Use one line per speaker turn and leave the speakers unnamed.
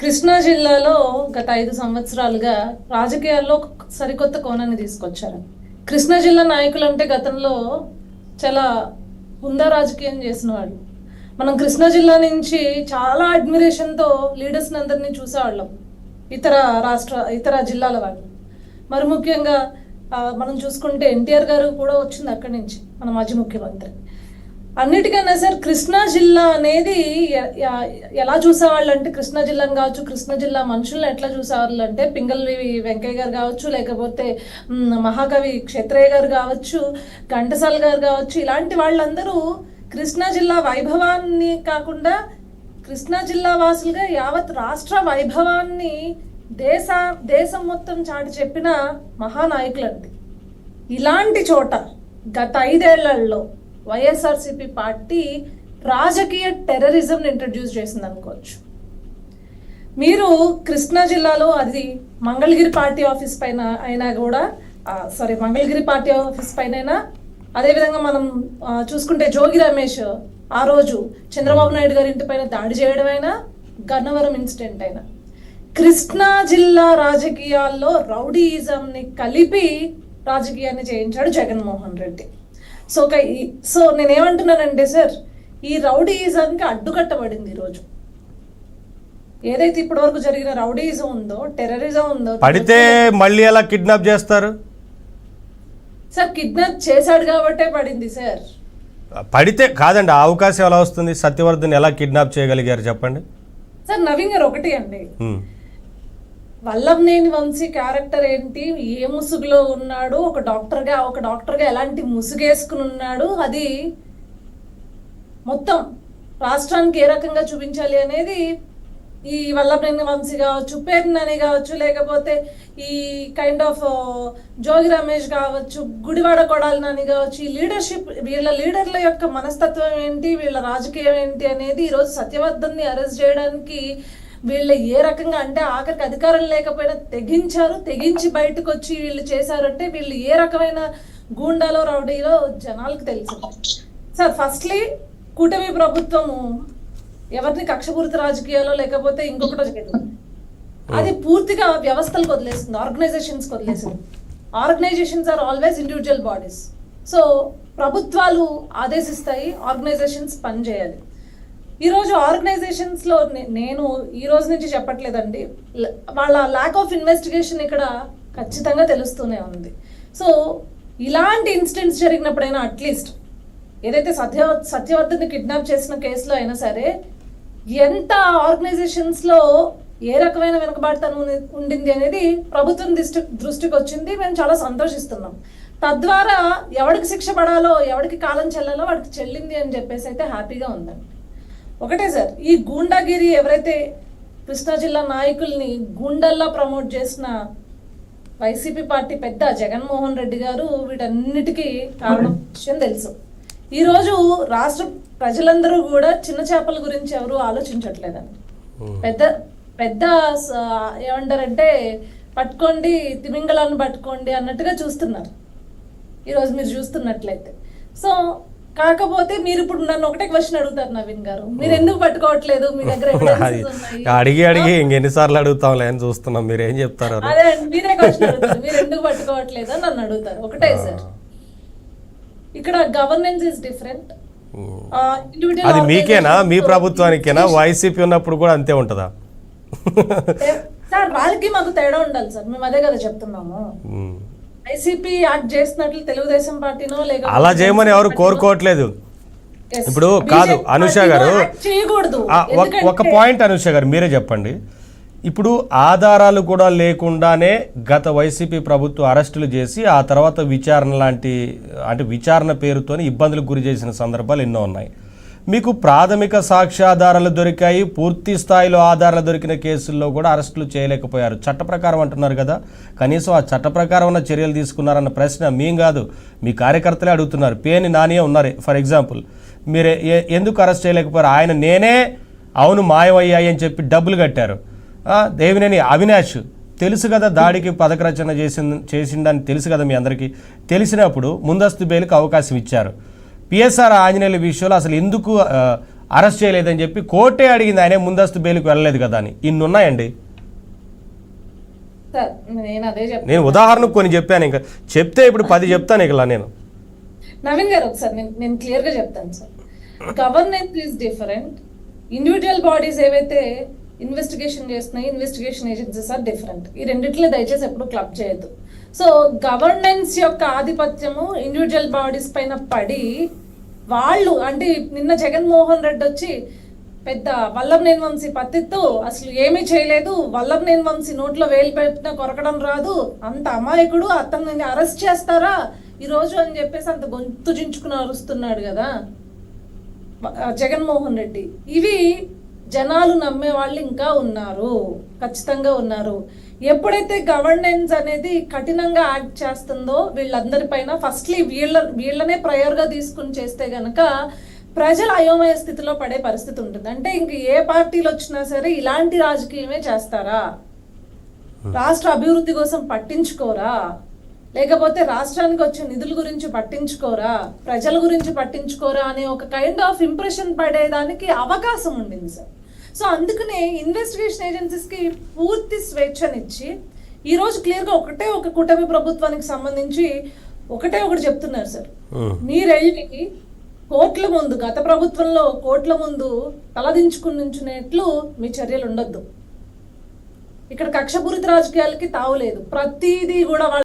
కృష్ణా జిల్లాలో గత 5 సంవత్సరాలుగా రాజకీయాల్లో సరికొత్త కోణాన్ని తీసుకొచ్చారు. కృష్ణా జిల్లా నాయకులు అంటే గతంలో చాలా హుందా రాజకీయం చేసిన వాళ్ళు. మనం కృష్ణా జిల్లా నుంచి చాలా అడ్మిరేషన్తో లీడర్స్ని అందరినీ చూసేవాళ్ళం, ఇతర జిల్లాల వాళ్ళు. మరి ముఖ్యంగా మనం చూసుకుంటే ఎన్టీఆర్ గారు కూడా వచ్చింది అక్కడి నుంచి, మన మాజీ ముఖ్యమంత్రి. అన్నిటికన్నా సార్ కృష్ణా జిల్లా అనేది ఎలా చూసేవాళ్ళు అంటే, కృష్ణా జిల్లాను కావచ్చు, కృష్ణా జిల్లా మనుషులను ఎట్లా చూసేవాళ్ళు అంటే, పింగళి వెంకయ్య గారు కావచ్చు, లేకపోతే మహాకవి క్షేత్రయ్య గారు కావచ్చు, ఘంటసాల గారు కావచ్చు, ఇలాంటి వాళ్ళందరూ కృష్ణా జిల్లా వైభవాన్ని కాకుండా కృష్ణా జిల్లా వాసులుగా యావత్ రాష్ట్ర వైభవాన్ని దేశం మొత్తం చాటి చెప్పిన మహానాయకులండి. ఇలాంటి చోట గత 5 ఏళ్లలో వైఎస్ఆర్సీపీ పార్టీ రాజకీయ టెర్రరిజంని ఇంట్రడ్యూస్ చేసింది అనుకోవచ్చు. మీరు కృష్ణా జిల్లాలో అది మంగళగిరి పార్టీ ఆఫీస్ పైన అయినా కూడా మంగళగిరి పార్టీ ఆఫీస్ పైన అయినా, అదేవిధంగా మనం చూసుకుంటే జోగి రమేష్ ఆ రోజు చంద్రబాబు నాయుడు గారి ఇంటి పైన దాడి చేయడం అయినా, గన్నవరం ఇన్సిడెంట్ అయినా, కృష్ణా జిల్లా రాజకీయాల్లో రౌడీయిజంని కలిపి రాజకీయాన్ని చేయించాడు జగన్మోహన్ రెడ్డి. సో నేనేమంటున్నానంటే సార్, ఈ రౌడీయిజంకి అడ్డుకట్టబడింది ఈరోజు. ఏదైతే ఇప్పటి వరకు జరిగిన రౌడీయిజం ఉందో, టెర్రరిజం ఉందో,
పడితే మళ్ళీ ఎలా కిడ్నాప్ చేస్తారు
సార్? కిడ్నాప్ చేశాడు కాబట్టే పడింది సార్.
పడితే కాదండి, ఆ అవకాశం ఎలా వస్తుంది? సత్యవర్ధన్ ఎలా కిడ్నాప్ చేయగలిగారు చెప్పండి
సార్? నవీన్ గారు ఒకటి అండి, వల్లభనేని వంశీ క్యారెక్టర్ ఏంటి, ఏ ముసుగులో ఉన్నాడు, ఒక డాక్టర్గా ఎలాంటి ముసుగేసుకుని ఉన్నాడు, అది మొత్తం రాష్ట్రానికి ఏ రకంగా చూపించాలి అనేది ఈ వల్లభనేని వంశీ కావచ్చు, పేర్నని కావచ్చు, లేకపోతే ఈ కైండ్ ఆఫ్ జోగి రమేష్ కావచ్చు, గుడివాడ కొడాలి నాని కావచ్చు, ఈ లీడర్షిప్, వీళ్ళ లీడర్ల యొక్క మనస్తత్వం ఏంటి, వీళ్ళ రాజకీయం ఏంటి అనేది ఈరోజు సత్యవర్ధన్ని అరెస్ట్ చేయడానికి వీళ్ళు ఏ రకంగా అంటే, ఆఖరికి అధికారం లేకపోయినా తెగించి బయటకు వచ్చి వీళ్ళు చేశారంటే వీళ్ళు ఏ రకమైన గూండాలో రౌడీలో జనాలకు తెలుసు సార్. ఫస్ట్లీ కూటమి ప్రభుత్వము ఎవరిని కక్షపూరిత రాజకీయాల్లో లేకపోతే ఇంకొకటో చేయదు, అది పూర్తిగా వ్యవస్థలకు వదిలేస్తుంది, ఆర్గనైజేషన్స్కి వదిలేస్తుంది. Organisations are always individual bodies. So ప్రభుత్వాలు ఆదేశిస్తాయి, ఆర్గనైజేషన్స్ పనిచేయాలి. ఈరోజు ఆర్గనైజేషన్స్లో నేను ఈ రోజు నుంచి చెప్పట్లేదండి, వాళ్ళ ల్యాక్ ఆఫ్ ఇన్వెస్టిగేషన్ ఇక్కడ ఖచ్చితంగా తెలుస్తూనే ఉంది. సో ఇలాంటి ఇన్సిడెంట్స్ జరిగినప్పుడైనా అట్లీస్ట్ ఏదైతే సత్యవర్ధన్ని కిడ్నాప్ చేసిన కేసులో అయినా సరే, ఎంత ఆర్గనైజేషన్స్లో ఏ రకమైన వెనుకబాటుతనం ఉండింది అనేది ప్రభుత్వం దృష్టికి వచ్చింది. మేము చాలా సంతోషిస్తున్నాం. తద్వారా ఎవరికి శిక్ష పడాలో, ఎవరికి కాలం చెల్లాలో వాడికి చెల్లింది అని చెప్పేసి అయితే హ్యాపీగా ఉందండి. ఒకటే సార్, ఈ గూండాగిరి ఎవరైతే కృష్ణా జిల్లా నాయకుల్ని గూండల్లా ప్రమోట్ చేసిన వైసీపీ పార్టీ పెద్ద జగన్మోహన్ రెడ్డి గారు వీటన్నిటికీ కారణం విషయం తెలుసు. ఈరోజు రాష్ట్ర ప్రజలందరూ కూడా చిన్న చేపల గురించి ఎవరు ఆలోచించట్లేదండి. పెద్ద ఏమంటారంటే పట్టుకోండి, తిమింగళాన్ని పట్టుకోండి అన్నట్టుగా చూస్తున్నారు ఈరోజు మీరు చూస్తున్నట్లయితే. సో కాకపోతే మీరు ఇప్పుడు నన్ను ఒకటే క్వశ్చన్ అడుగుతారు, నవీన్ గారు, మీరు ఎందుకు పట్టుకోవట్లేదు, మీ దగ్గర
అడిగి ఇంకెన్నిసార్లు అడుగుతాంలే అని చూస్తున్నాం, మీరు ఏం చెప్తారు?
అదే మీరే క్వశ్చన్ అడుగుతారు, మీరు ఎందుకు పట్టుకోవట్లేదు అని నన్ను అడుగుతారు. ఒకటే సార్, ఇక్కడ గవర్నెన్స్ ఇస్ డిఫరెంట్.
అది మీకేనా, మీ ప్రభుత్వానికేనా? వైసీపీ ఉన్నప్పుడు కూడా అంతే ఉంటుందా
సార్? వాళ్ళకి మాకు తేడా ఉండాలి సార్, మేము అదే కదా చెప్తున్నాము. వైసీపీ యాక్ట్ చేసినట్లు తెలుగుదేశం పార్టీనో లేక
అలా చేయమని ఎవరు కోరుకోవట్లేదు. ఇప్పుడు కాదు అనుష గారు, ఒక పాయింట్ అనుష గారు మీరే చెప్పండి. ఇప్పుడు ఆధారాలు కూడా లేకుండానే గత వైసీపీ ప్రభుత్వం అరెస్టులు చేసి ఆ తర్వాత విచారణ పేరుతోని ఇబ్బందులకు గురి చేసిన సందర్భాలు ఎన్నో ఉన్నాయి. మీకు ప్రాథమిక సాక్ష్యాధారాలు దొరికాయి, పూర్తి స్థాయిలో ఆధారాలు దొరికిన కేసుల్లో కూడా అరెస్టులు చేయలేకపోయారు. చట్ట ప్రకారం అంటున్నారు కదా, కనీసం ఆ చట్ట ప్రకారం ఉన్న చర్యలు తీసుకున్నారన్న ప్రశ్న మేం కాదు, మీ కార్యకర్తలే అడుగుతున్నారు. పేని నానియే ఉన్నారు ఫర్ ఎగ్జాంపుల్, మీరు ఎందుకు అరెస్ట్ చేయలేకపోయారు? ఆయన నేనే అవును మాయమయ్యాయి అని చెప్పి డబ్బులు కట్టారు. దేవినేని అవినాష్ తెలుసు కదా, దాడికి పథకరచన చేసిందని తెలుసు కదా మీ అందరికీ. తెలిసినప్పుడు ముందస్తు బెయిల్కి అవకాశం ఇచ్చారు. పిఎస్ఆర్ ఆంజనేయుల విషయంలో అసలు ఎందుకు అరెస్ట్ చేయలేదని చెప్పి కోర్టే అడిగింది, ఆయనే ముందస్తు బెయిల్కి వెళ్ళలేదు కదా అని. ఇన్ని ఉన్నాయండి.
సార్ నేను అదే చెప్తాను.
నేను ఉదాహరణకు కొన్ని చెప్పాను, ఇంకా చెప్తే ఇప్పుడు 10 చెప్తాను ఇలా నేను.
నవీన్ గారు ఒకసారి నేను క్లియర్ గా చెప్తాను sir. Governance is different. Individual bodies ఏవైతే ఇన్వెస్టిగేషన్ చేస్తున్నాయి, ఇన్వెస్టిగేషన్ ఏజెన్సీస్ ఆర్ డిఫరెంట్. ఈ రెండిట్లో దయచేసి ఎప్పుడు క్లబ్ చేయొద్దు. సో గవర్నెన్స్ యొక్క ఆధిపత్యము ఇండివిజువల్ బాడీస్ పైన పడి వాళ్ళు అంటే నిన్న జగన్మోహన్ రెడ్డి వచ్చి పెద్ద వల్లభనేని వంశీ పత్తిత్తు అసలు ఏమీ చేయలేదు, వల్లభనేని వంశీ నోట్లో వేలు పెట్టినా కొరకడం రాదు, అంత అమాయకుడు, అతన్ని అరెస్ట్ చేస్తారా ఈరోజు అని చెప్పేసి అంత గొంతు చించుకుని అరుస్తున్నాడు కదా జగన్మోహన్ రెడ్డి. ఇవి జనాలు నమ్మే వాళ్ళు ఇంకా ఉన్నారు, ఖచ్చితంగా ఉన్నారు. ఎప్పుడైతే గవర్నెన్స్ అనేది కఠినంగా యాక్ట్ చేస్తుందో వీళ్ళందరిపైన ఫస్ట్లీ వీళ్ళనే ప్రయర్గా తీసుకుని చేస్తే గనక ప్రజలు అయోమయ స్థితిలో పడే పరిస్థితి ఉంటుంది. అంటే ఇంక ఏ పార్టీలు వచ్చినా సరే ఇలాంటి రాజకీయమే చేస్తారా, రాష్ట్ర అభివృద్ధి కోసం పట్టించుకోరా, లేకపోతే రాష్ట్రానికి వచ్చే నిధుల గురించి పట్టించుకోరా, ప్రజల గురించి పట్టించుకోరా అనే ఒక కైండ్ ఆఫ్ ఇంప్రెషన్ పడేదానికి అవకాశం ఉండింది సార్. సో అందుకనే ఇన్వెస్టిగేషన్ ఏజెన్సీస్కి పూర్తి స్వేచ్ఛనిచ్చి ఈరోజు క్లియర్గా ఒక కూటమి ప్రభుత్వానికి సంబంధించి ఒకటి చెప్తున్నారు సార్. మీరెళ్ళి కోర్టుల ముందు, గత ప్రభుత్వంలో కోర్టుల ముందు తలదించుకుని నుంచునేట్లు మీ చర్యలు ఉండొద్దు. ఇక్కడ కక్షపూరిత రాజకీయాలకి తావులేదు. ప్రతిదీ కూడా